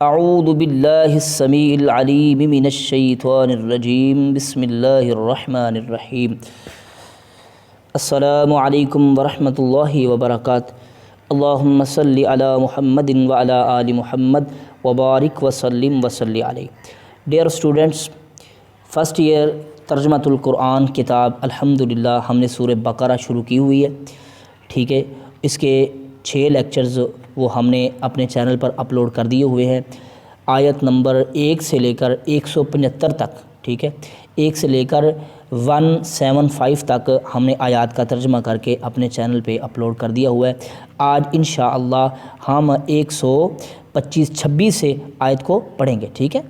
اعوذ باللہ السمیع العلیم من الشیطان الرجیم بسم اللہ الرحمن الرحیم السلام علیکم ورحمۃ اللہ وبرکاتہ اللہم صلی علی محمد وعلی آل محمد وبارک وسلم وصلی علیہ۔ ڈیئر اسٹوڈنٹس، فرسٹ ایئر ترجمۃ القرآن کتاب الحمدللہ ہم نے سورہ بقرہ شروع کی ہوئی ہے، ٹھیک ہے۔ اس کے 6 لیکچرز وہ ہم نے اپنے چینل پر اپلوڈ کر دیے ہوئے ہیں، آیت نمبر 1 سے لے کر 175 تک، ٹھیک ہے۔ 1 سے لے کر 175 تک ہم نے آیات کا ترجمہ کر کے اپنے چینل پہ اپلوڈ کر دیا ہوا ہے۔ آج انشاءاللہ ہم 125-26 سے آیت کو پڑھیں گے، ٹھیک ہے۔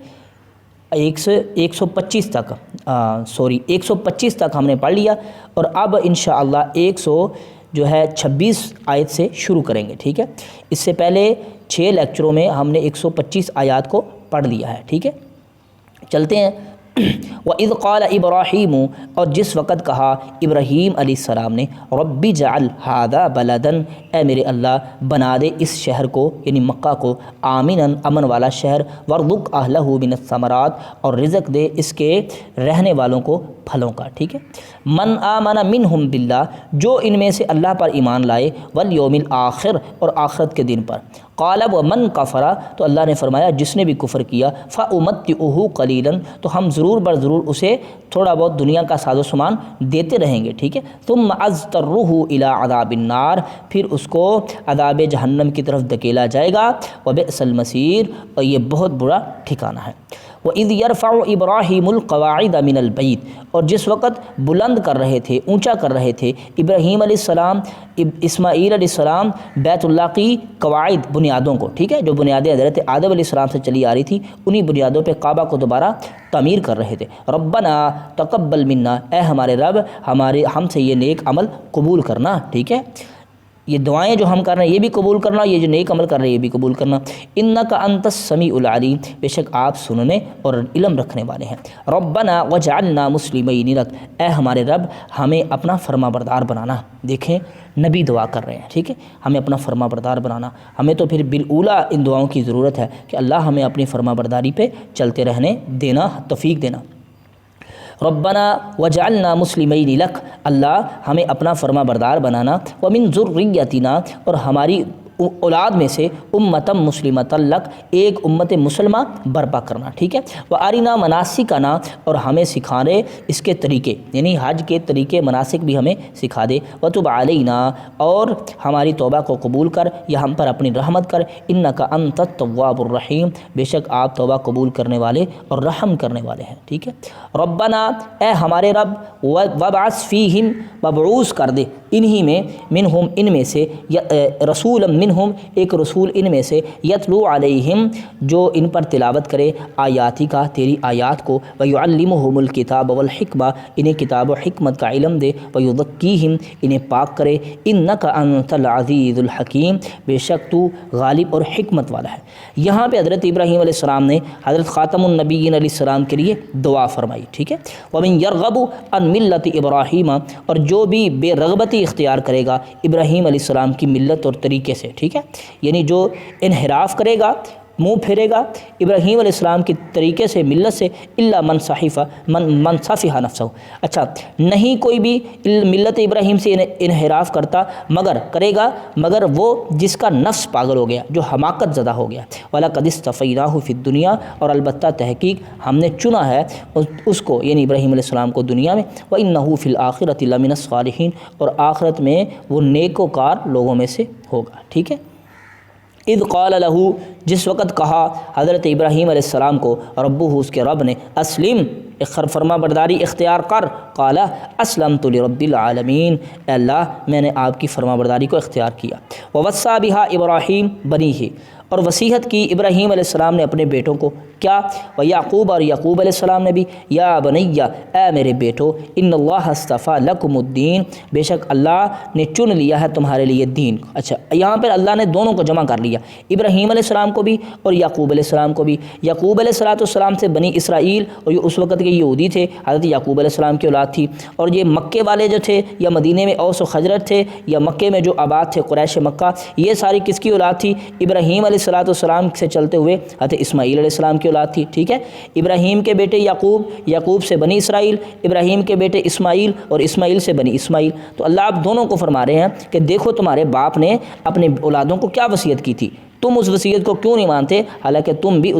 125 تک 125 تک ہم نے پڑھ لیا، اور اب انشاءاللہ 126 آیت سے شروع کریں گے، ٹھیک ہے۔ اس سے پہلے 6 لیکچروں میں ہم نے 125 آیات کو پڑھ لیا ہے، ٹھیک ہے۔ چلتے ہیں۔ وَإِذْ قَالَ إِبْرَاهِيمُ، اور جس وقت کہا ابراہیم علیہ السلام نے، رَبِّ اجْعَلْ هَذَا بَلَدًا، اے میرے اللہ بنا دے اس شہر کو یعنی مکہ کو، آمناً امن والا شہر، وَارْزُقْ أَهْلَهُ مِنَ الثَّمَرَاتِ، اور رزق دے اس کے رہنے والوں کو پھلوں کا، ٹھیک ہے۔ من آمن منہم باللہ، جو ان میں سے اللہ پر ایمان لائے، والیوم الآخر، اور آخرت کے دن پر۔ قال ومن کفر، تو اللہ نے فرمایا جس نے بھی کفر کیا، فأمتعہ قلیلا، تو ہم ضرور بر ضرور اسے تھوڑا بہت دنیا کا ساز و سامان دیتے رہیں گے، ٹھیک ہے۔ ثم اضطرہ الی عذاب النار، پھر اس کو عذاب جہنم کی طرف دھکیلا جائے گا، وبئس المصیر، اور یہ بہت برا ٹھکانہ ہے۔ وَإِذْ يَرْفَعُ إِبْرَاهِيمُ الْقَوَاعِدَ مِنَ الْبَيْتِ، اور جس وقت بلند کر رہے تھے، اونچا کر رہے تھے ابراہیم علیہ السلام، اسماعیل علیہ السلام بیت اللہ کی قواعد، بنیادوں کو، ٹھیک ہے، جو بنیادیں حضرت آدم علیہ السلام سے چلی آ رہی تھی، انہی بنیادوں پہ کعبہ کو دوبارہ تعمیر کر رہے تھے۔ ربنا تقبل منا، اے ہمارے رب ہم سے یہ نیک عمل قبول کرنا، ٹھیک ہے۔ یہ دعائیں جو ہم کر رہے ہیں یہ بھی قبول کرنا، یہ جو نیک عمل کر رہے ہیں یہ بھی قبول کرنا۔ انک انت السمیع العلیم، بے شک آپ سننے اور علم رکھنے والے ہیں۔ ربنا وجعلنا مسلمین لک، اے ہمارے رب ہمیں اپنا فرما بردار بنانا۔ دیکھیں نبی دعا کر رہے ہیں، ٹھیک ہے، ہمیں اپنا فرما بردار بنانا۔ ہمیں تو پھر بالاولیٰ ان دعاؤں کی ضرورت ہے کہ اللہ ہمیں اپنی فرما برداری پہ چلتے رہنے دینا، توفیق دینا۔ ربنا وجعلنا مسلمین لک، اللہ ہمیں اپنا فرما بردار بنانا، ومن ذریتنا، اور ہماری اولاد میں سے امتم مسلمۃ لک، ایک امت مسلمہ برپا کرنا، ٹھیک ہے۔ وارنا مناسکنا، اور ہمیں سکھا دے اس کے طریقے، یعنی حج کے طریقے مناسک بھی ہمیں سکھا دے۔ وتب علینا، اور ہماری توبہ کو قبول کر یا ہم پر اپنی رحمت کر۔ انک انت التواب الرحیم، بے شک آپ توبہ قبول کرنے والے اور رحم کرنے والے ہیں، ٹھیک ہے۔ ربنا، اے ہمارے رب، وابعث فیہم، مبعوث کر دے انہی میں، منہم ان میں سے، رسولا منہم ایک رسول ان میں سے، یتلو علیہم جو ان پر تلاوت کرے، آیاتی کا تیری آیات کو، ویعلمہم الکتاب والحکمہ انہیں کتاب و حکمت کا علم دے، ویزکیہم انہیں پاک کرے، انک انت العزیز الحکیم، بے شک تو غالب اور حکمت والا ہے۔ یہاں پہ حضرت ابراہیم علیہ السلام نے حضرت خاتم النبیین علیہ السلام کے لیے دعا فرمائی، ٹھیک ہے۔ ومن یرغب عن ملت ابراہیم، اور جو بھی بے رغبتی اختیار کرے گا ابراہیم علیہ السلام کی ملت اور طریقے سے، ٹھیک ہے، یعنی جو انحراف کرے گا، منہ پھیرے گا ابراہیم علیہ السلام کے طریقے سے، ملت سے، الا من صفح نفسہ، اچھا نہیں کوئی بھی ملت ابراہیم سے انحراف کرتا مگر وہ جس کا نفس پاگل ہو گیا، جو حماقت زدہ ہو گیا۔ وَلَقَدِ اصْطَفَيْنَاهُ فِي الدُّنْيَا، اور البتہ تحقیق ہم نے چنا ہے اس کو یعنی ابراہیم علیہ السلام کو دنیا میں، وَإِنَّهُ فِي الْآخِرَةِ لَمِنَ الصَّالِحِينَ، اور آخرت میں وہ نیکوکار لوگوں میں سے ہوگا، ٹھیک ہے۔ اذ قال له، جس وقت کہا حضرت ابراہیم علیہ السلام کو، ربہ اس کے رب نے، اسلم فرما برداری اختیار کر، قال اسلمت لرب العالمین، اے اللہ میں نے آپ کی فرما برداری کو اختیار کیا۔ ووصى بها ابراہیم بنیہ، اور وصیحت کی ابراہیم علیہ السلام نے اپنے بیٹوں کو، کیا؟ ویعقوب، اور یعقوب علیہ السلام نے بھی، یا بنیہ، اے میرے بیٹو، ان اللہ اصطفیٰ لکم الدین، بے شک اللہ نے چن لیا ہے تمہارے لیے دین۔ اچھا یہاں پر اللہ نے دونوں کو جمع کر لیا، ابراہیم علیہ السلام کو بھی اور یعقوب علیہ السلام کو بھی۔ یعقوب علیہ السلام سے بنی اسرائیل، اور یہ اس وقت کے یہودی تھے، حضرت یعقوب علیہ السلام کی اولاد تھی، اور یہ مکے والے جو تھے، یا مدینے میں اوس و خزرج تھے، یا مکے میں جو آباد تھے قریش مکہ، یہ ساری کس کی اولاد تھی؟ ابراہیم علیہ علیہ السلام سے چلتے ہوئے حضرت اسماعیل علیہ السلام کی اولاد تھی، ٹھیک ہے۔ ابراہیم کے بیٹے یعقوب، یعقوب سے بنی اسرائیل، ابراہیم کے بیٹے اسماعیل اور اسماعیل سے بنی اسماعیل۔ تو اللہ آپ دونوں کو فرما رہے ہیں کہ دیکھو تمہارے باپ نے اپنے اولادوں کو کیا وصیت کی تھی، تم اس وصیت کو کیوں نہیں مانتے حالانکہ تم بھی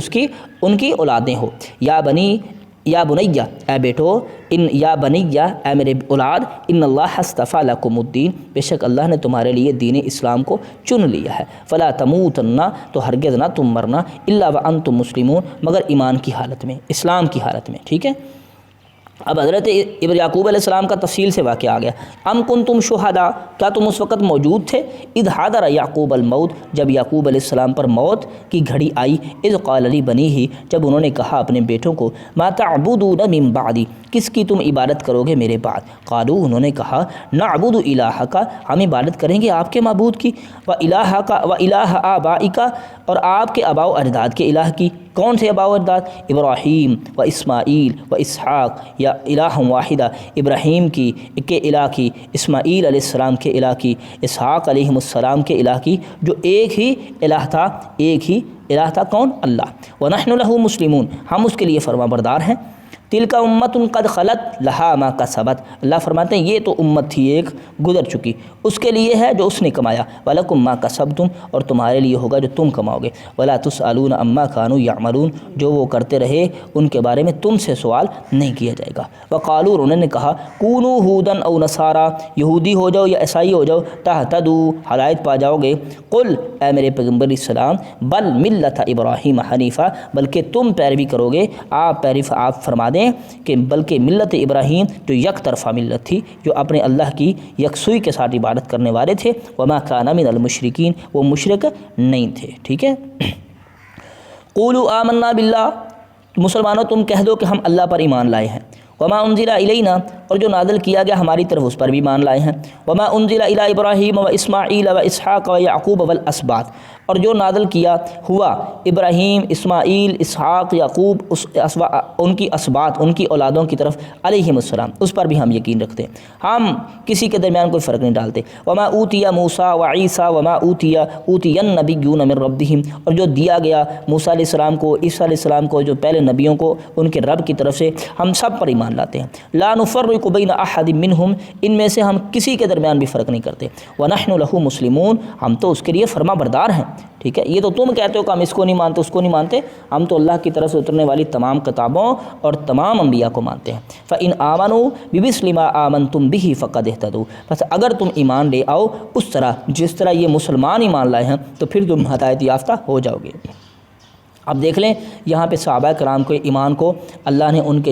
ان کی اولادیں ہو۔ یا بنیہ، اے بیٹو، یا بنیہ، اے میرے اولاد، ان اللہ اصطفیٰ لکم الدین، بے شک اللہ نے تمہارے لیے دین اسلام کو چن لیا ہے۔ فلا تموتن، تو ہرگز نہ تم مرنا، الا وانتم مسلمون، مگر ایمان کی حالت میں، اسلام کی حالت میں، ٹھیک ہے۔ اب حضرت یعقوب علیہ السلام کا تفصیل سے واقعہ آ گیا۔ ام کنتم شہداء، کیا تم اس وقت موجود تھے، اذ حضر یعقوب الموت، جب یعقوب علیہ السلام پر موت کی گھڑی آئی، اذ قال لبنیہ، جب انہوں نے کہا اپنے بیٹوں کو، ما تعبدون من بعدی، کس کی تم عبادت کرو گے میرے بعد، قالوا، انہوں نے کہا، نعبد الہک، ہم عبادت کریں گے آپ کے معبود کی، و الہک و الہ آبائک، اور آپ کے آباء و اجداد کے الہ کی۔ کون سے آباء و اجداد؟ ابراہیم و اسماعیل و اسحاق، یا الہ واحدہ، ابراہیم کے الہ کی، اسماعیل علیہ السلام کے الہ کی، اسحاق علیہ السلام کے الہ کی، جو ایک ہی الہ تھا، ایک ہی الہ تھا، کون؟ اللہ۔ ونحن لہ مسلمون، ہم اس کے لیے فرما بردار ہیں۔ تلک امت قد خلت لہا ما کسبت، اللہ فرماتے ہیں یہ تو امت تھی ایک گزر چکی، اس کے لیے ہے جو اس نے کمایا، ولکم ما کسبتم، اور تمہارے لیے ہوگا جو تم کماؤ گے، ولا تسألون عما كانوا يعملون، جو وہ کرتے رہے ان کے بارے میں تم سے سوال نہیں کیا جائے گا۔ وقالوا، انہوں نے کہا، کونوا ہودا او نصارا، یہودی ہو جاؤ یا عیسائی ہو جاؤ، تہتدوا، ہدایت پا جاؤ گے۔ قل، اے میرے پیغمبر علیہ السلام، بل ملت ابراہیم حنیفہ، بلکہ تم پیروی کرو گے، آپ فرما دیں کہ بلکہ ملت ابراہیم جو یک طرفہ ملت تھی، جو اپنے اللہ کی یکسوئی کے ساتھ عبادت کرنے والے تھے، وما کان من المشرکین، وہ مشرک نہیں تھے، ٹھیک ہے۔ قولوا آمنا باللہ، مسلمانوں تم کہہ دو کہ ہم اللہ پر ایمان لائے ہیں، وما انزل الینا، اور جو نازل کیا گیا ہماری طرف اس پر بھی ایمان لائے ہیں، وما انزل الی ابراہیم و اسماعیل و اسحاق و یعقوب والاسباط، اور جو نازل کیا ہوا ابراہیم، اسماعیل، اسحاق، یعقوب، ان کی اسباط، ان کی اولادوں کی طرف، علیہم السلام، اس پر بھی ہم یقین رکھتے ہیں، ہم کسی کے درمیان کوئی فرق نہیں ڈالتے۔ وما اوتی موسیٰ و عیسیٰ وما اوتی النبیون من ربہم، اور جو دیا گیا موسیٰ علیہ السلام کو، عیسیٰ علیہ السلام کو، جو پہلے نبیوں کو ان کے رب کی طرف سے، ہم سب پر ایمان لاتے ہیں۔ لا نفرق بین احد منہم، ان میں سے ہم کسی کے درمیان بھی فرق نہیں کرتے۔ ونحن لہ مسلمون، ہم تو اس کے لیے فرما بردار ہیں، ٹھیک ہے۔ یہ تو تم کہتے ہو کہ ہم اس کو نہیں مانتے، اس کو نہیں مانتے، ہم تو اللہ کی طرف سے اترنے والی تمام کتابوں اور تمام انبیاء کو مانتے ہیں۔ فَإِنْ آمَنُوا بِمِثْلِ مَا آمَنْتُمْ بِهِ فَقَدِ اهْتَدُوا، بس اگر تم ایمان لے آؤ اس طرح جس طرح یہ مسلمان ایمان لائے ہیں تو پھر تم ہدایت یافتہ ہو جاؤ گے۔ اب دیکھ لیں یہاں پہ صحابہ کرام کے ایمان کو اللہ نے ان کے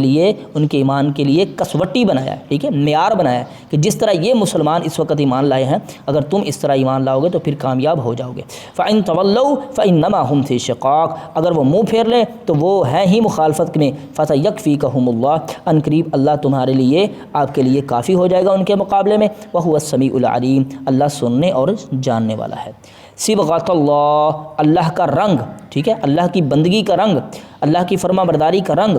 ایمان کے لیے کسوٹی بنایا ہے، ٹھیک ہے، معیار بنایا ہے کہ جس طرح یہ مسلمان اس وقت ایمان لائے ہیں، اگر تم اس طرح ایمان لاؤ گے تو پھر کامیاب ہو جاؤ گے۔ فَإِن تَوَلَّوْا فَإِنَّمَا هُمْ فِي شِقَاقٍ، اگر وہ منہ پھیر لیں تو وہ ہیں ہی مخالفت میں، فَسَيَكْفِيكَهُمُ اللَّهُ، ان قریب اللہ تمہارے لیے، آپ کے لیے کافی ہو جائے گا ان کے مقابلے میں، وَهُوَ السَّمِيعُ الْعَلِيمُ، اللہ سننے اور جاننے والا ہے۔ صبغۃ اللہ، اللہ کا رنگ، ٹھیک ہے، اللہ کی بندگی کا رنگ، اللہ کی فرما برداری کا رنگ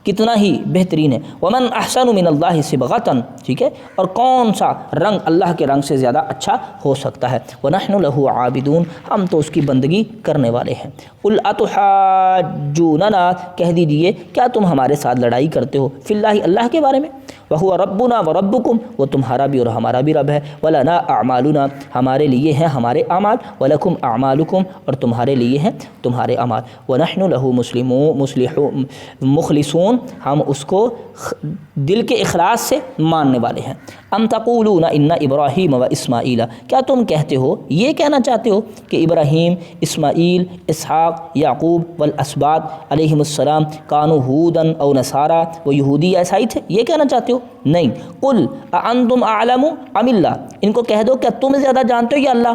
کتنا ہی بہترین ہے۔ ومن احسن من اللہ صبغۃ، ٹھیک ہے، اور کون سا رنگ اللہ کے رنگ سے زیادہ اچھا ہو سکتا ہے۔ ونحن لہ عابدون، ہم تو اس کی بندگی کرنے والے ہیں۔ قل اتحاجوننا، کہہ دیجئے کیا تم ہمارے ساتھ لڑائی کرتے ہو، فی اللہ، اللہ کے بارے میں، وہو ربنا وربکم، وہ تمہارا بھی اور ہمارا بھی رب ہے، ولنا اعمالنا، ہمارے لیے ہیں ہمارے اعمال، ولکم اعمالکم، اور تمہارے لیے ہیں تمہارے اعمال، ونحن لہ مخلصون، ہم اس کو دل کے اخلاص سے ماننے والے ہیں۔ ام تقولون ان ابراہیم و اسماعیل، کیا تم کہتے ہو، یہ کہنا چاہتے ہو کہ ابراہیم، اسماعیل، اسحاق، یعقوب والاسباط علیہم السلام کانوا ہودا او نصارا، وہ یہودی یا عیسائی تھے، یہ کہنا چاہتے ہو؟ نہیں۔ قل اانتم اعلم ام اللہ، ان کو کہہ دو کیا تم زیادہ جانتے ہو یا اللہ؟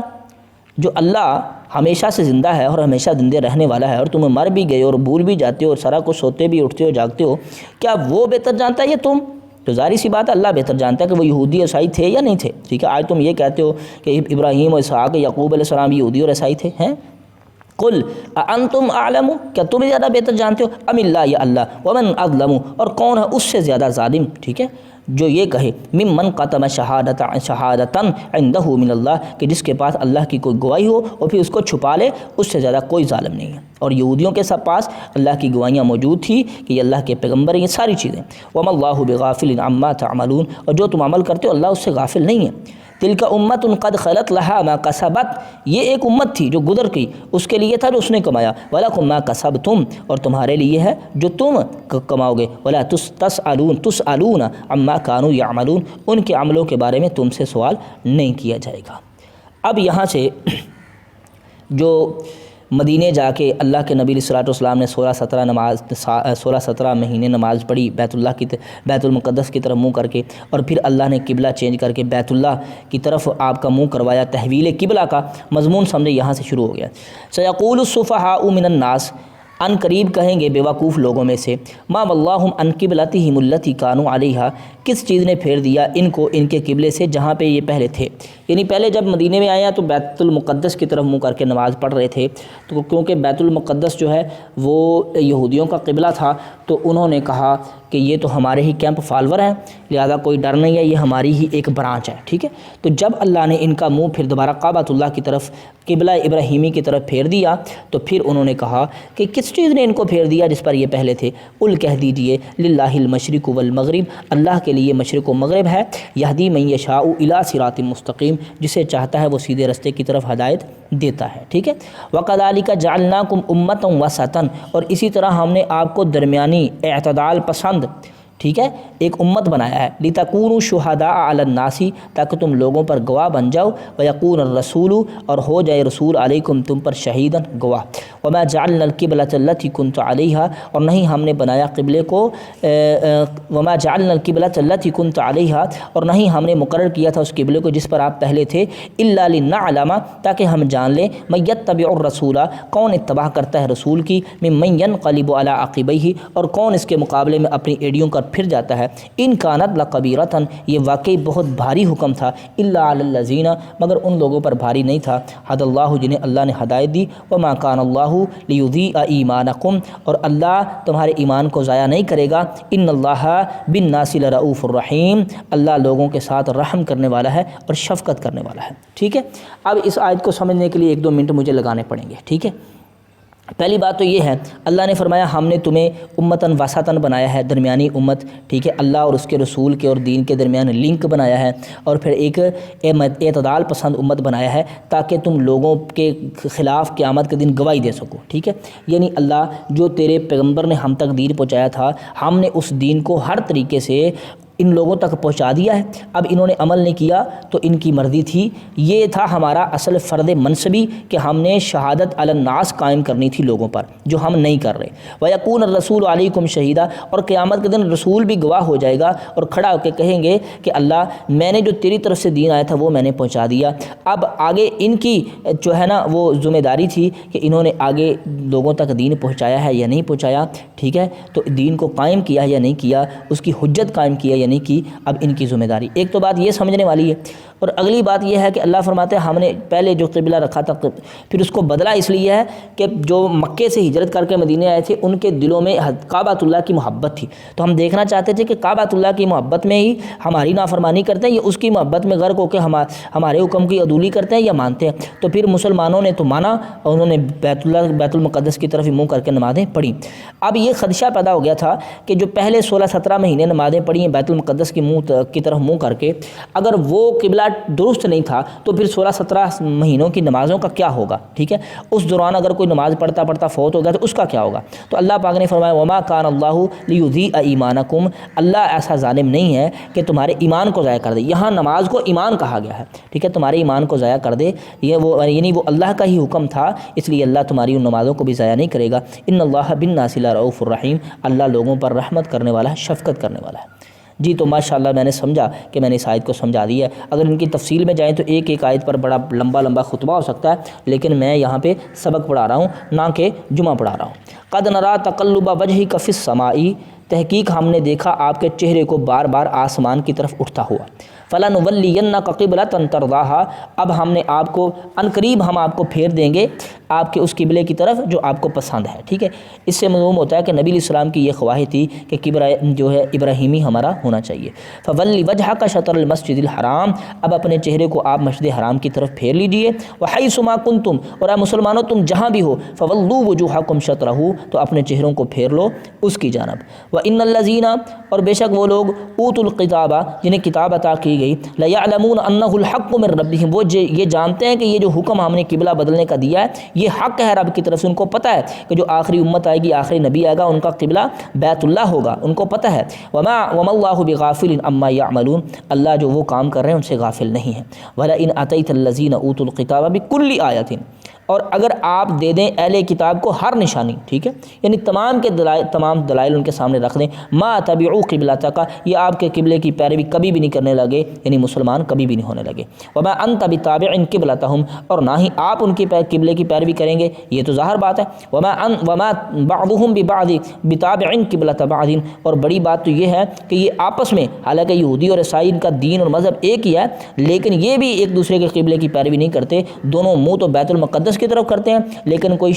جو اللہ ہمیشہ سے زندہ ہے اور ہمیشہ زندہ رہنے والا ہے، اور تم مر بھی گئے اور بھول بھی جاتے ہو اور سارا کچھ سوتے بھی، اٹھتے ہو، جاگتے ہو، کیا وہ بہتر جانتا ہے یا تم؟ تو ظاہر سی بات ہے اللہ بہتر جانتا ہے کہ وہ یہودی عیسائی تھے یا نہیں تھے، ٹھیک ہے۔ آج تم یہ کہتے ہو کہ ابراہیم و اسحاق، یعقوب علیہ السلام یہودی اور عیسائی تھے، ہیں؟ قل اانتم اعلم، کیا تم زیادہ بہتر جانتے ہو، ام اللہ، یا اللہ، ومن اظلم، اور کون ہے اس سے زیادہ ظالم، ٹھیک ہے۔ جو یہ کہے ممن قتم شہادتاً عندہ من اللہ، کہ جس کے پاس اللہ کی کوئی گواہی ہو اور پھر اس کو چھپا لے، اس سے زیادہ کوئی ظالم نہیں ہے۔ اور یہودیوں کے سب پاس اللہ کی گواہیاں موجود تھی کہ یہ اللہ کے پیغمبر ہیں، یہ ساری چیزیں۔ وما اللہ بغافل عما تعملون، اور جو تم عمل کرتے ہو اللہ اس سے غافل نہیں ہے۔ تلک امت قد خلت لها ما کسبت، یہ ایک امت تھی جو گزر گئی، اس کے لیے تھا جو اس نے کمایا، ولکم ما کسبتم، اور تمہارے لیے ہے جو تم کماؤ گے، ولا تسألون عما كانوا يعملون، ان کے عملوں کے بارے میں تم سے سوال نہیں کیا جائے گا۔ اب یہاں سے جو مدینے جا کے اللہ کے نبی صلی اللہ علیہ وسلم نے 16-17 مہینے نماز پڑھی بیت المقدس کی طرف منہ کر کے، اور پھر اللہ نے قبلہ چینج کر کے بیت اللہ کی طرف آپ کا منہ کروایا، تحویل قبلہ کا مضمون سمجھے یہاں سے شروع ہو گیا۔ سیقول السفہاء من الناس، ان قریب کہیں گے بیوقوف لوگوں میں سے، ما واللہم عن قبلتہم التی کانوا علیہا، کس چیز نے پھیر دیا ان کو ان کے قبلے سے جہاں پہ یہ پہلے تھے۔ یعنی پہلے جب مدینے میں آیا تو بیت المقدس کی طرف منہ کر کے نماز پڑھ رہے تھے، تو کیونکہ بیت المقدس جو ہے وہ یہودیوں کا قبلہ تھا، تو انہوں نے کہا کہ یہ تو ہمارے ہی کیمپ فالور ہیں، لہذا کوئی ڈر نہیں ہے، یہ ہماری ہی ایک برانچ ہے، ٹھیک ہے۔ تو جب اللہ نے ان کا منہ پھر دوبارہ کعبۃ اللہ کی طرف قبلہ ابراہیمی کی طرف پھیر دیا، تو پھر انہوں نے کہا کہ کس چیز نے ان کو پھیر دیا جس پر یہ پہلے تھے۔ قل کہہ دیجئے للہ المشرق والمغرب، اللہ کے لیے مشرق و مغرب ہے، یہدی من یشاء الی صراط مستقیم، جسے چاہتا ہے وہ سیدھے راستے کی طرف ہدایت دیتا ہے، ٹھیک ہے۔ وَكَذَلِكَ جَعَلْنَاكُمْ أُمَّةً وَسَطًا، اور اسی طرح ہم نے آپ کو درمیانی اعتدال پسند، ٹھیک ہے، ایک امت بنایا ہے، لِتَكُونُوا شُهَدَاءَ عَلَى النَّاسِ، تاکہ تم لوگوں پر گواہ بن جاؤ، وَيَكُونَ الرَّسُولُ، اور ہو جائے رسول علیکم تم پر شہیداً گواہ۔ وَمَا جَعَلْنَا الْقِبْلَةَ الَّتِي كُنْتَ عَلَيْهَا، اور نہیں ہم نے بنایا قبلے کو، وَمَا جَعَلْنَا الْقِبْلَةَ الَّتِي كُنْتَ عَلَيْهَا، اور نہیں ہم نے مقرر کیا تھا اس قبلے کو جس پر آپ پہلے تھے، إِلَّا لِنَعْلَمَ، تاکہ ہم جان لیں، مَن يَتَّبِعُ الرَّسُولَ، کون اتباع کرتا ہے رسول کی، مِمَّن يَنقَلِبُ عَلَىٰ عَقِبَيْهِ، اور کون اس کے مقابلے میں اپنی ایڑیوں پر پھر جاتا ہے۔ ان کانت لقبیرۃ، یہ واقعی بہت بھاری حکم تھا، الا علی الذین، مگر ان لوگوں پر بھاری نہیں تھا، ہدی اللہ، جنہیں اللہ نے ہدایت دی، وما کان اللہ لیضیع ایمانکم، اور اللہ تمہارے ایمان کو ضائع نہیں کرے گا، ان اللہ بالناس لرؤوف الرحیم، اللہ لوگوں کے ساتھ رحم کرنے والا ہے اور شفقت کرنے والا ہے، ٹھیک ہے۔ اب اس آیت کو سمجھنے کے لیے 1-2 منٹ مجھے لگانے پڑیں گے، ٹھیک ہے۔ پہلی بات تو یہ ہے، اللہ نے فرمایا ہم نے تمہیں امتاً وسطاً بنایا ہے، درمیانی امت، ٹھیک ہے، اللہ اور اس کے رسول کے اور دین کے درمیان لنک بنایا ہے، اور پھر ایک اعتدال پسند امت بنایا ہے تاکہ تم لوگوں کے خلاف قیامت کے دن گواہی دے سکو، ٹھیک ہے۔ یعنی اللہ جو تیرے پیغمبر نے ہم تک دین پہنچایا تھا، ہم نے اس دین کو ہر طریقے سے ان لوگوں تک پہنچا دیا ہے، اب انہوں نے عمل نہیں کیا تو ان کی مرضی تھی، یہ تھا ہمارا اصل فرض منصبی کہ ہم نے شہادت علی الناس قائم کرنی تھی لوگوں پر، جو ہم نہیں کر رہے۔ وَيَكُونَ الرَّسُولُ عَلَيْكُمْ شَهِيدًا، اور قیامت کے دن رسول بھی گواہ ہو جائے گا اور کھڑا ہو کے کہیں گے کہ اللہ میں نے جو تیری طرف سے دین آیا تھا وہ میں نے پہنچا دیا۔ اب آگے ان کی جو ہے نا وہ ذمہ داری تھی کہ انہوں نے آگے لوگوں تک دین پہنچایا ہے یا نہیں پہنچایا، ٹھیک ہے، تو دین کو قائم کیا ہے یا نہیں کیا، اس کی حجت قائم کیا یا نہیں کی، اب ان کی ذمہ داری۔ ایک تو بات یہ سمجھنے والی ہے، اور اگلی بات یہ ہے کہ اللہ فرماتے ہیں ہم نے پہلے جو قبلہ رکھا تھا پھر اس کو بدلا اس لیے ہے کہ جو مکے سے ہجرت کر کے مدینے آئے تھے ان کے دلوں میں کعبۃ اللہ کی محبت تھی، تو ہم دیکھنا چاہتے تھے کہ کعبۃ اللہ کی محبت میں ہی ہماری نافرمانی کرتے ہیں یا اس کی محبت میں غرق ہو کے ہمارے حکم کی عدولی کرتے ہیں یا مانتے ہیں۔ تو پھر مسلمانوں نے تو مانا اور انہوں نے بیت المقدس کی طرف ہی منہ کر کے نمازیں پڑھی۔ اب یہ خدشہ پیدا ہو گیا تھا کہ جو پہلے 16-17 مہینے نمازیں پڑھی ہیں بیت المقدس کی طرف منہ کر کے، اگر وہ قبلہ درست نہیں تھا تو پھر 16-17 مہینوں کی نمازوں کا کیا ہوگا، ٹھیک ہے۔ اس دوران اگر کوئی نماز پڑھتا فوت ہو گیا تو اس کا کیا ہوگا؟ تو اللہ پاک نے فرمایا وما کان اللہ لیضیع ایمانکم، اللہ ایسا ظالم نہیں ہے کہ تمہارے ایمان کو ضائع کر دے۔ یہاں نماز کو ایمان کہا گیا ہے، ٹھیک ہے، تمہارے ایمان کو ضائع کر دے، یہ یعنی وہ اللہ کا ہی حکم تھا، اس لیے اللہ تمہاری ان نمازوں کو بھی ضائع نہیں کرے گا۔ ان اللہ بالناس لرؤوف الرحیم، اللہ لوگوں پر رحمت کرنے والا ہے، شفقت کرنے والا ہے۔ جی تو ماشاءاللہ میں نے سمجھا کہ میں نے اس آیت کو سمجھا دیا ہے۔ اگر ان کی تفصیل میں جائیں تو ایک آیت پر بڑا لمبا خطبہ ہو سکتا ہے، لیکن میں یہاں پہ سبق پڑھا رہا ہوں نہ کہ جمعہ پڑھا رہا ہوں۔ قد نرا تقلب وجهک فی السماء، تحقیق ہم نے دیکھا آپ کے چہرے کو بار بار آسمان کی طرف اٹھتا ہوا۔ فَلَنُوَلِّيَنَّكَ قِبْلَةً تَرْضَاهَا، اب ہم نے آپ کو عنقریب ہم آپ کو پھیر دیں گے آپ کے اس قبلے کی طرف جو آپ کو پسند ہے، ٹھیک ہے۔ اس سے معلوم ہوتا ہے کہ نبی علیہ السلام کی یہ خواہش تھی کہ قبلہ جو ہے ابراہیمی ہمارا ہونا چاہیے۔ فَوَلِّ وَجْهَكَ شَطْرَ الْمَسْجِدِ الْحَرَامِ، اب اپنے چہرے کو آپ مسجد حرام کی طرف پھیر لیجئے۔ وَحَيْثُ مَا كُنْتُمْ، اور اے مسلمانوں تم جہاں بھی ہو، فَوَلُّوا وُجُوهَكُمْ شَطْرَهُ، تو اپنے چہروں کو پھیر لو اس کی جانب۔ وَإِنَّ الَّذِينَ، اور بے شک وہ لوگ، اوتوا الکتاب، جنہیں کتاب عطا کی گئی، لَيَعْلَمُونَ أَنَّهُ الْحَقُّ مِن رَّبِّهِمْ، وہ یہ جانتے ہیں کہ یہ جو حکم ہم نے قبلہ بدلنے کا دیا ہے یہ حق ہے رب کی طرف سے، ان کو پتہ ہے کہ جو آخری امت آئے گی، آخری نبی آئے گا، ان کا قبلہ بیت اللہ ہوگا، ان کو پتہ ہے۔ وَمَا اللَّهُ بِغَافِلٍ عَمَّا يَعْمَلُونَ، اللہ جو وہ کام کر رہے ہیں ان سے غافل نہیں ہے۔ وَلَئِنْ أَتَيْتَ الَّذِينَ أُوتُوا الْكِتَابَ بِكُلِّ آیَةٍ، اور اگر آپ دے دیں اہل کتاب کو ہر نشانی، ٹھیک ہے، یعنی تمام دلائل ان کے سامنے رکھ دیں، ما تبعوا قبلتک، یہ آپ کے قبلے کی پیروی کبھی بھی نہیں کرنے لگے، یعنی مسلمان کبھی بھی نہیں ہونے لگے۔ وما انت بتابع قبلتہم، اور نہ ہی آپ ان کی قبلے کی پیروی کریں گے، یہ تو ظاہر بات ہے۔ وما بعضهم ببعض بتابع قبلۃ بعض، اور بڑی بات تو یہ ہے کہ یہ آپس میں، حالانکہ یہودی اور عیسائی ان کا دین اور مذہب ایک ہی ہے، لیکن یہ بھی ایک دوسرے کے قبلے کی پیروی نہیں کرتے، دونوں منہ تو بیت المقدس کی طرف کرتے ہیں، لیکن کوئی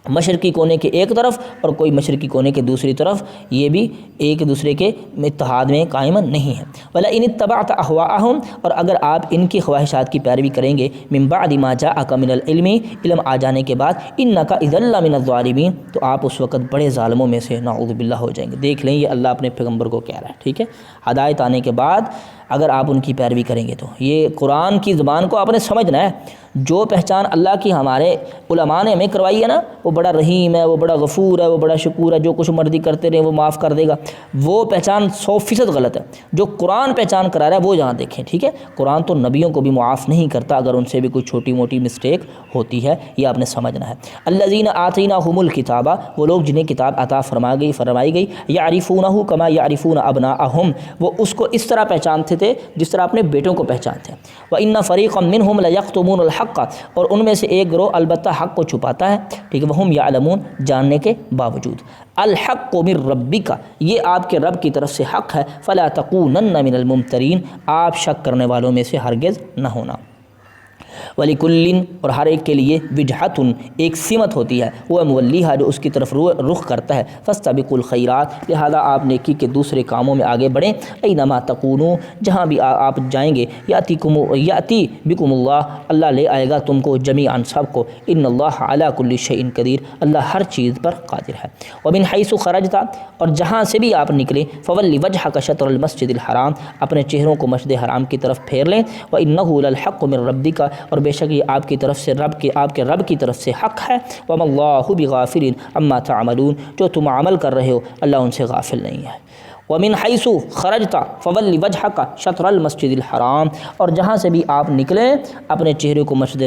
مشرقی کونے کے ایک طرف اور کوئی مشرقی کونے کے دوسری طرف، یہ بھی ایک دوسرے کے اتحاد میں قائم نہیں ہے۔ وَلَئِنِ اتَّبَعْتَ أَهْوَاءَهُمْ، اور اگر آپ ان کی خواہشات کی پیروی کریں گے، مِن بَعْدِ مَا جَاءَكَ مِنَ الْعِلْمِ، علم آ جانے کے بعد، إِنَّكَ إِذًا لَّمِنَ الظَّالِمِينَ، تو آپ اس وقت بڑے ظالموں میں سے نعوذ باللہ ہو جائیں گے۔ دیکھ لیں یہ اللہ اپنے پیغمبر کو کہہ رہا ہے، ٹھیک ہے۔ ہدایت آنے کے بعد اگر آپ ان کی پیروی کریں گے تو یہ قرآن کی زبان کو آپ نے سمجھنا ہے۔ جو پہچان اللہ کی ہمارے علماء نے ہمیں کروائی ہے نا، وہ بڑا رحیم ہے، وہ بڑا غفور ہے، وہ بڑا شکور ہے، جو کچھ مرضی کرتے رہے وہ معاف کر دے گا، وہ پہچان 100% غلط ہے۔ جو قرآن پہچان کرا رہا ہے وہ جہاں دیکھیں، ٹھیک ہے۔ قرآن تو نبیوں کو بھی معاف نہیں کرتا اگر ان سے بھی کوئی چھوٹی موٹی مسٹیک ہوتی ہے، یہ آپ نے سمجھنا ہے۔ الذین آتیناہم الکتاب، وہ لوگ جنہیں کتاب عطا فرمائی گئی، یعرفونہ کما یعرفون ابناءہم، وہ اس کو اس طرح پہچانتے تھے جس طرح اپنے بیٹوں کو پہچانتے ہیں۔ وَإِنَّ فَرِيقًا مِّنْهُمْ لَيَكْتُمُونَ الْحَقَّ، اور ان میں سے ایک گروہ البتہ حق کو چھپاتا ہے، ٹھیک ہے، وَهُمْ يَعْلَمُونَ، جاننے کے باوجود۔ الحق من ربک، یہ آپ کے رب کی طرف سے حق ہے، فلا تکونن من الممترین، آپ شک کرنے والوں میں سے ہرگز نہ ہونا۔ وَلِكُلٍّ، اور ہر ایک کے لیے، وجہتن، ایک سمت ہوتی ہے، وہ مولیہا، جو اس کی طرف رخ کرتا ہے، فاستبقوا الخیرات، لہذا آپ نیکی کے دوسرے کاموں میں آگے بڑھیں، اینما تکونوا، جہاں بھی آپ جائیں گے، یاتی بکم اللہ، اللہ لے آئے گا تم کو جمیعاً سب کو، ان اللہ علی کل شیء قدیر، اللہ ہر چیز پر قادر ہے۔ ومن حیث خرجت، اور جہاں سے بھی آپ نکلیں، فولی وجہک شطر المسجد الحرام، اپنے چہروں کو مسجد حرام کی طرف پھیر لیں، وانہ للحق من ربک، اور بے شک یہ آپ کی طرف سے آپ کے رب کی طرف سے حق ہے، وما اللہ بغافل عما تعملون، جو تم عمل کر رہے ہو اللہ ان سے غافل نہیں ہے۔ ومن حیث خرجت فولی وجہک شطر المسجد الحرام، اور جہاں سے بھی آپ نکلیں اپنے چہرے کو مسجد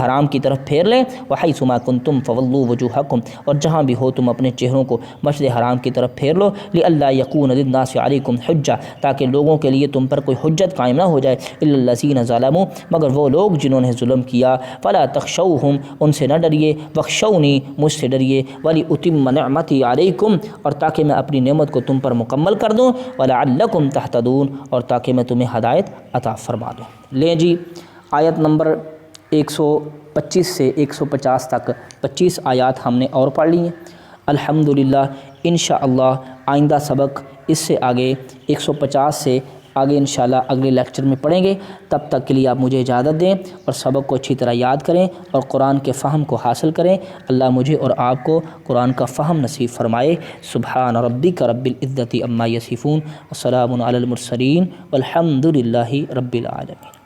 حرام کی طرف پھیر لیں، وحیث ما کنتم فولوا وجوہکم، اور جہاں بھی ہو تم اپنے چہروں کو مسجد حرام کی طرف پھیر لو، لئلا یکون للناس علیکم حجہ، تاکہ لوگوں کے لیے تم پر کوئی حجت قائم نہ ہو جائے، الا الذین ظلموا، مگر وہ لوگ جنہوں نے ظلم کیا، فلا تخشوہم، ان سے نہ ڈریے، واخشونی، مجھ سے ڈریے، ولاتم نعمتی علیکم، اور تاکہ میں اپنی نعمت کو تم پر مکمل کر دوں، ولعلکم تہتدون، اور تاکہ میں تمہیں ہدایت عطا فرما دوں۔ لیں جی، آیت نمبر 125 سے 150 تک 25 آیات ہم نے اور پڑھ لی ہیں الحمدللہ۔ انشاءاللہ آئندہ سبق اس سے آگے 150 سے آگے انشاءاللہ اگلے لیکچر میں پڑھیں گے۔ تب تک کے لیے آپ مجھے اجازت دیں اور سبق کو اچھی طرح یاد کریں اور قرآن کے فہم کو حاصل کریں۔ اللہ مجھے اور آپ کو قرآن کا فہم نصیب فرمائے۔ سبحان ربک رب العزت عما یصفون، وسلام علی المرسلین، والحمد للہ رب العالمین۔